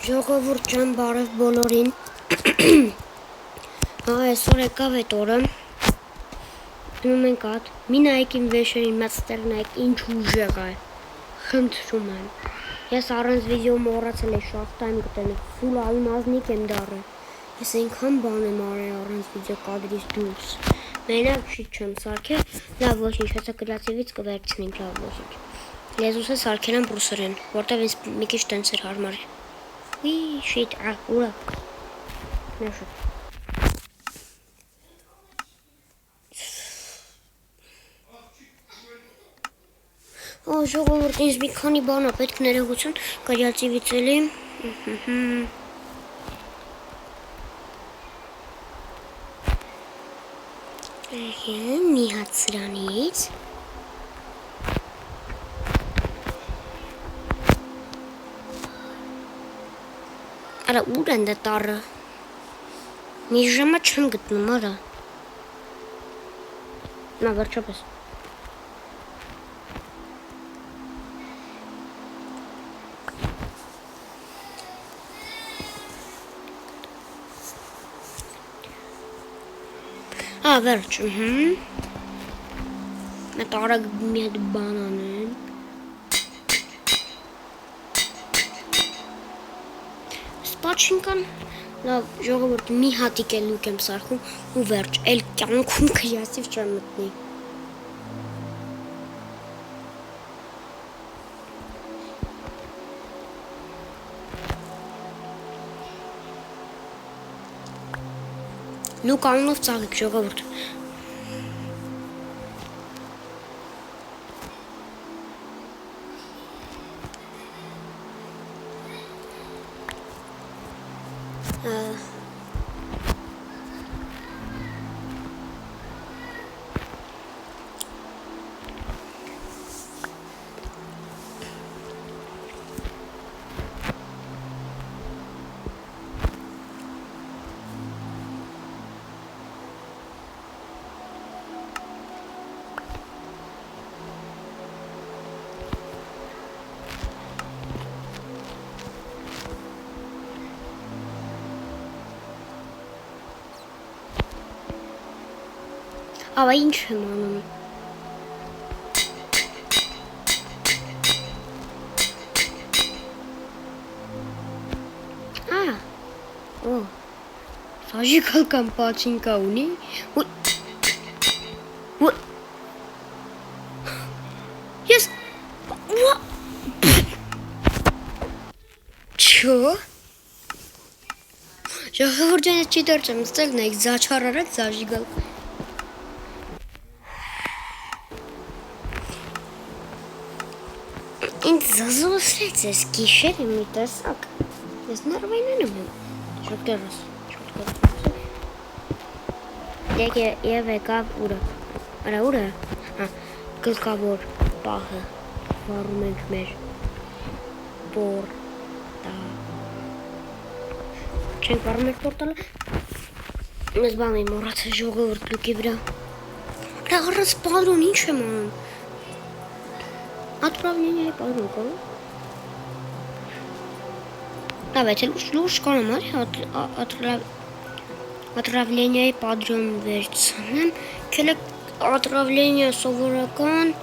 Ժողովուրդ ջան, բարև բոլորին։ Այսօր եկավ այդ օրը։ Դնում ենք հատ։ Մի նայեք իմ վեշերին, մեծտեղ նայեք, ինչ ուժեղ է։ Խնդրում եմ։ Ես առանց վիդեո մոռացել եմ շատ տայմ գտել։ Ֆուլ ալմազնիկ եմ դառել։ Ես այնքան բան եմ արել առանց վիդեո կադրից դուրս։ Մենակ շիտ չեմ սարքել։ Լավ ոչինչ, հեսա կրատիվից կվերցնենք, լավ ոչինչ։ Լեզուս է սարքել եմ ռուսերեն, որտեվ ինձ մի քիչ տենց էր հարմար։ Shit, ուրա։ Նաշը։ Ժողովուրդ, ինձ մի քանի բան է պետք ներողություն, կրիատիվից էլի։ Մի հատ սրանից։ Արա ուր են դա տառը։ Մի ժամը չեմ գտնում, արա։ Նա վերջապես։ Վերջ, Նա տառը մի հատ բան անեն։ Սպաչինքան, լավ, ժողովուրդ, մի հատիկ էլ լուկ եմ սարքում ու վերջ, էլ կյանքում կրիասիվ չեմ մտնի։ Լուկ անունով ծաղիկ, ժողովուրդ։ Ava ինչ եմ անում։ Սաժիկալ կամ պաչինկա ունի։ Ես Չո։ Ժողովուրդ ջան, չի դարձել, ստել նայեք, զաչարարակ սաժիկալ։ Ինձ զազոսրեց ես գիշերը մի տեսակ, ես նարվայնանում եմ, շատ կերս, և եկավ ուրը, արա ուրը, գլկավոր պահը, վարում ենք մեր պորտա, չենք վարում ենք պորտալը, ես բան եմ մոռացել ժողովուրդ լուկի վրա, արա առանց պատրոն ինչ եմ անում, Отправление подругу. Давайте лучше отправление подрон версиян. Келек отправление սովորական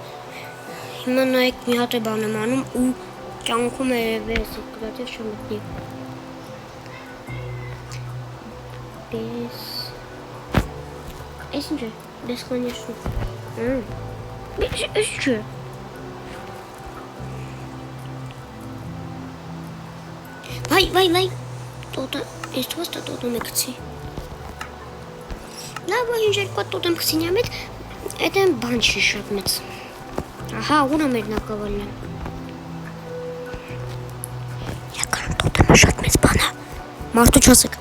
հիմա նայեք մի հատ է բան եմ անում ու կյանքում երևես կրատիվ չեմ մտնի։ Էս ինչ է, бесконечно։ Էս չէ։ Վայ, տոտը, ես թոստը տոտում է կցի։ Լավ, ինչ երկու տոտում կցին եմ էտ, էտ եմ բան չի շատ մեծ։ Ահա, ուր եմ էր նակավալն եմ։ Եկարում տոտում է շատ մեծ բան է։ Մարդու չասեք։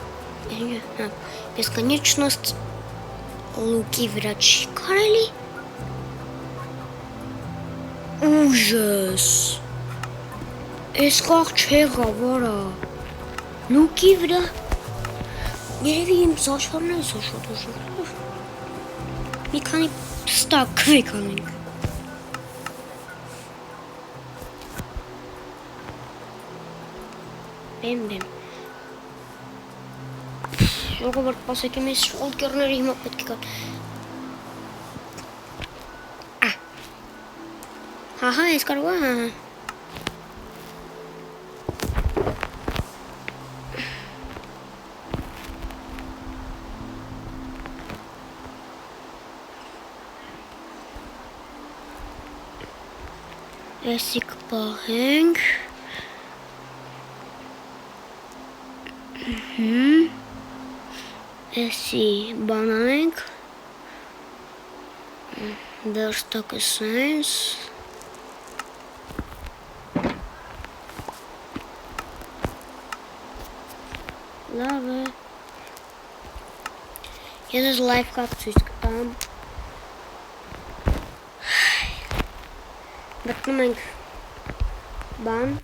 Бесконечность լուկի վրա չի կարելի։ Ուժես։ Ես կաղ չեղա, վարա, լուկի վրա, երևի իմ զաշվարն է շատ ուժեղ, մի քանի ստակ քվեք անենք։ Բեմ։ Ժողովուրդ պասեք եմ ես շոլկերների հիմա պետք է կան։ Հահա, ես կարող է, Էսի կպահենք, էսի բանանենք, դերստակը սենց, լավ է, ես ես լայվ կապ ծույց կտամ, գտնում ենք բան,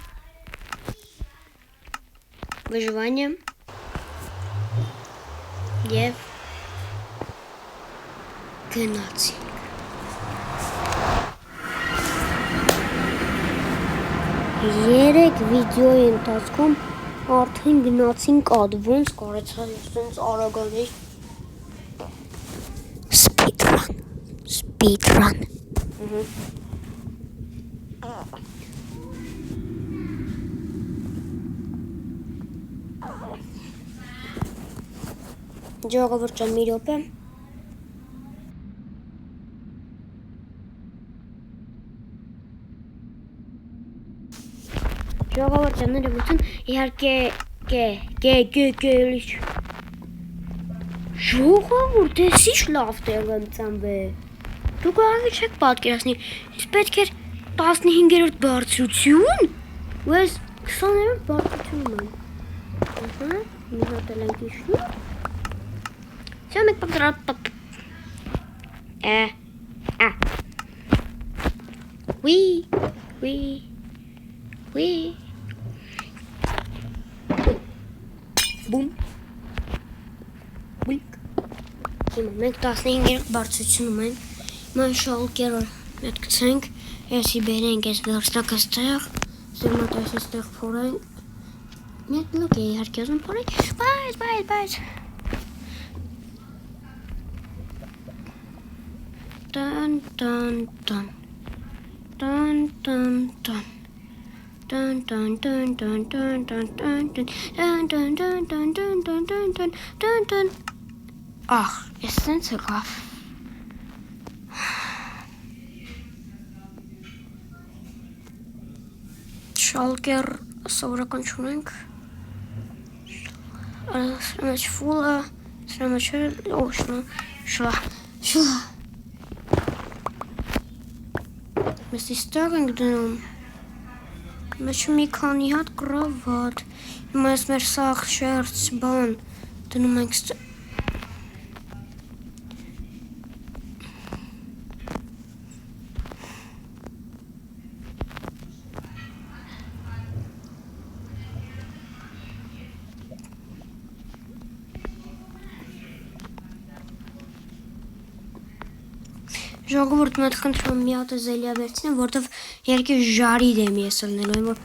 выживание և գնացինք։ Երեք վիդեոյի ընթացքում արդեն գնացինք ադ, ոնց կարեցա ես սենց արագանի Speedrun Ժողովուրդ ջան, մի րոպե։ Ժողովուրդ ջան, ներողություն, իհարկե լիչ։ Ժողովուրդ, ես ինչ լավ տեղ եմ ծնվել։ Դուք աղի չեք պատկերացնի, ես պետք էր 15-րդ բարձրություն, ու ես 20-րդ բարձրությունում եմ։ Մի հատ էլ ենք իշնում։ Все, мы пограб. Oui. Boom. Bulk. Մենք 15-րդ բարձրությունում ենք։ Մենք շալկերը մտքցենք, եսի բերենք այս վերստակը ստեղ, սերմատայս ստեղ փորենք։ Մեկ լոկ է իհարկե ուզում փորենք, բայց։ Dun. Ահ, ես սենց եղավ։ Շալկեր սովորական չունենք։ Սրա մեջ ֆուլը, սրա մեջ շլա։ Mēs izstեղ ենք դնում, մեջ մի քանի հատ կրավատ, հիմա ես մեր սաղ շերց բան դնում ենք ստեղ։ Ժողովուրդ մոտ խնդրում մի հատ զելյա վերցնեմ, որտեվ երկի ժարիդ եմ ես ելնելու, այն որ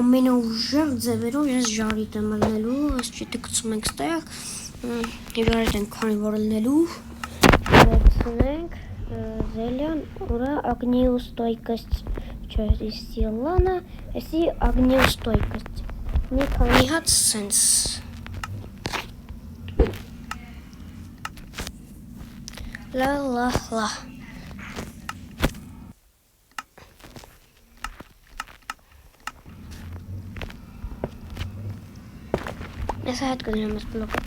ամենաուժեղ ձևերով ես ժարիդ եմ ելնելու, այս ճիտը գցում ենք ստեղ, իրար ենք քանի որ ելնելու, վերցնենք զելյան, ուրա огнеустойкость, силана, էսի огнеустойкость, մի քանի հատ սենց, լա Ես այդ կդրեմ ես բլոկը,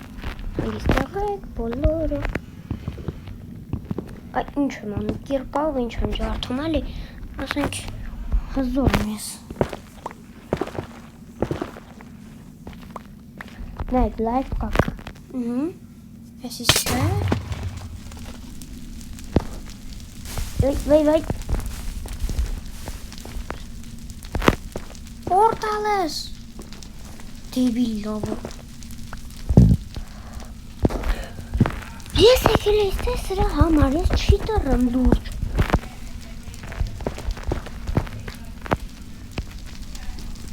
հանգիստեղ եք, բոլորը, ինչ եմ անում, կիրպավ ինչ եմ ջարդում էլի, ասենք հզոր եմ ես, նայք լայվ կակ, ես իստեղ, վայ, պորտալ ես, դեբիլ լավը, Ես եկել ես թե սրա համար, ես չի տրեմ լուրջ։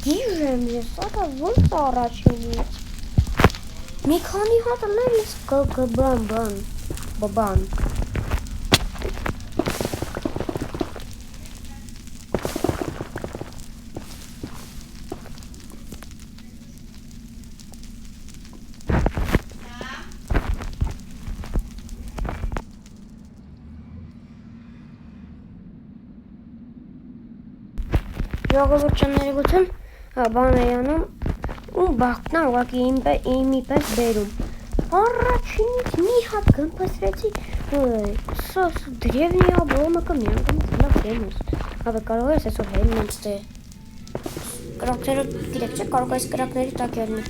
Գիժ եմ եմ ես, ատա ոնց առաջինից։ Մի քանի հատ լերից բան։ Ժողովրդյանների գուցեն բան է անում ու բախտնա ուղղակի իմի պես բերում։ Առաջինից մի հատ գմպասրեցի սա древний обломок միանգամից լավ դեմս։ Հավը կարող ես այսօր հելնենց դե։ Կրակները գիտեք չէ, կարող այս կրակների տակ ելնի։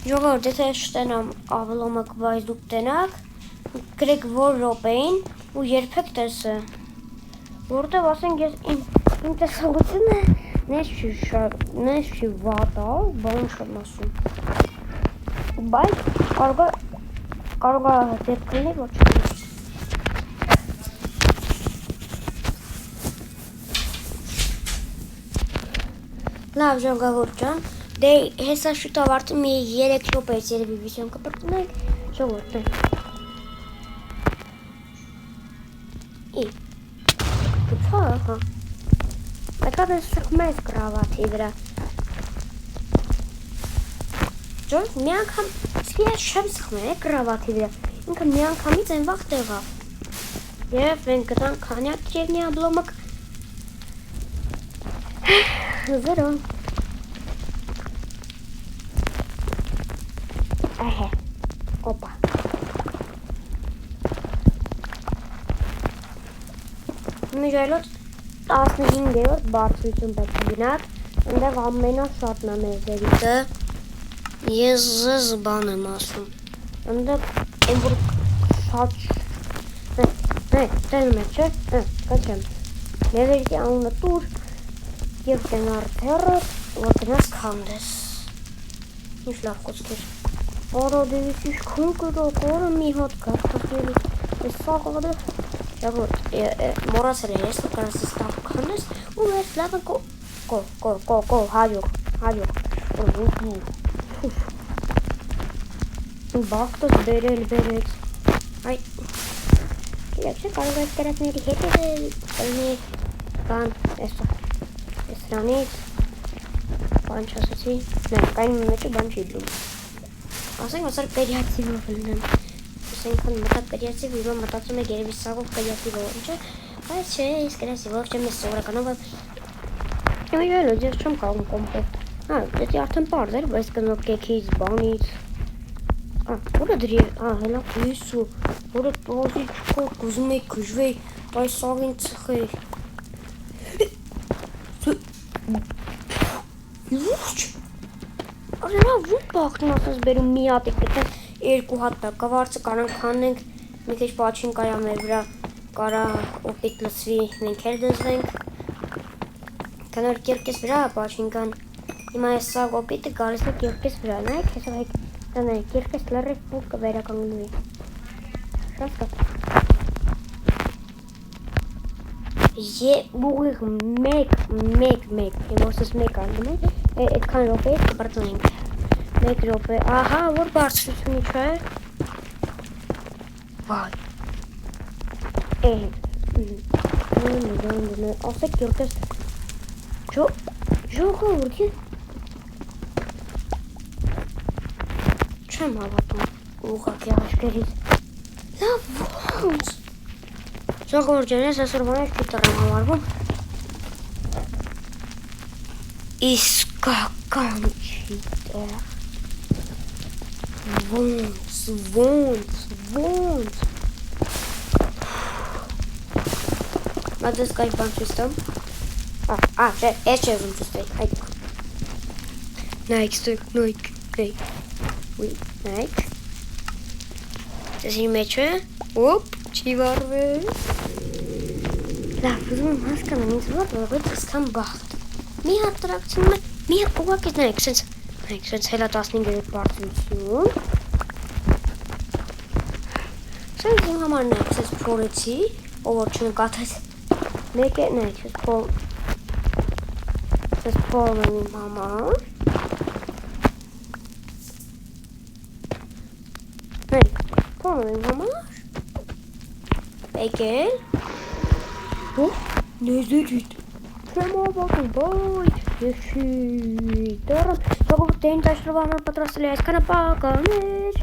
Ժողովուրդ, եթե շտենամ обломок բայց դուք տենակ, գրեք որ րոպեին ու երբեք տեսը։ Որտեվ ասենք ես իմ տեսողությունը նես չի վատա, բան չեմ ասում։ Բայց կարող է դեպք լինի, որ չտես։ Լավ ժողովուրդ ջան, դե հեսա շուտ ավարտում մի 3 րոպեից երևի վիդեոն կպրտնենք, ժողովուրդ Ահա։ Այդքան ես սխում ես կրավաթի վրա։ Ջոն, մի անգամ ես չեմ սխում է կրավաթի վրա։ Ինքը մի անգամից այն վաղ տեղա։ Եվ մենք գտանք քանյակ ջերնի աբլոմակ։ 0 Ահե, օպա։ Միջայլոց 15-րդ բարձրություն պետք է գնաք, ընդեղ ամենաշատն է մեր դերիկը, ես զեզ բան եմ ասում, ընդեղ եմ որ շատ տենում է չէ, կաչեմ, մեր դերիկի անունը տուր և կենար թերը, որ գնաս կանդես, ինչ լավ կոցքեր, արա դևից ինչ քուն կրոք, որը մի հատ կարտակերի, ես սաղարը, մորացել է ես կարաս ստավ կանես ու ես լավը հաջող բախտս բերեց այ իրակ չէ կարող այս կրակների հետ է կլնի բան ես սրանից բան չասեցի կային մեջը բան չի դում ասենք ասար պերիացիվով լնեմ Այսինքն մտապերիացիվ ուրո մտածում եք երևի սաղով պերիացիվով, ինչ է, բայց չէ, ես կրասիվով չեմ ես սովորականով Այո, ես չեմ կարող կոմպետ, եթե արդեն պարզ էր, բայց կնոք կեքից, բանից որը դրի, հելա կույսու, որը տոզի չկոր, կուզում եք կժվեի, բայց սաղին ծխեի Յուղչ, արենա ում բաղթին ասես բերում մի հատ եք գտեն երկու հատ տակավարձը կարան քանենք, մի քիչ պաչին կարա մեր վրա կարա օպիտ լսվի, մենք էլ դզվենք Կանոր կիրկես վրա պաչին կան Հիմա ես սաղ օպիտը կարիսնի կիրկես վրա, նայք, հեսով հայք տանայք, կիրկես լրրիվ պուր կվերականգնվի Շատ կա Ուղիղ մեկ, եմ ոսս մեկ անգում է, այդքան ռոպեից կպրտնենք Մեկ ռոպե, ահա, որ բարձրությունի չէ Վայ ասեք կիրկես ժողովուրդ չեմ հավատում ուղղակի աշկերից լավ ոնց Ժողովուրդ ջան, ես այսօր բաներ չիտար եմ համարվում Իսկական չիտար Ոնց Բայց ես կայք բան չստամ չէ, ես չէ ուզում չստեի, հայք Նայք, ստոյք, նայք Ձեզ իր մեջ է, ոպ, չի վարվել Լավ, ուզում եմ հասկանամ ինձ որ որոց ըսկան բաղթ Մի հատ տրակցնում է, մի հատ ուղակից նայք, սենց հելա 15-րդ բարձրություն Սենց իմ համար նայք, սենց փորեցի, ով որ չնկատեց Մեկ է նայք, սենց փոր Ես փորում եմ իմ համար։ Մենք փորում եմ համար։ Եկել։ Նեզերիտ։ Չեմ ավակում, բայց ես չի դարան։ Ժողովուրդ դեն դաշրով համար պատրաստել է այսքանը պականեր։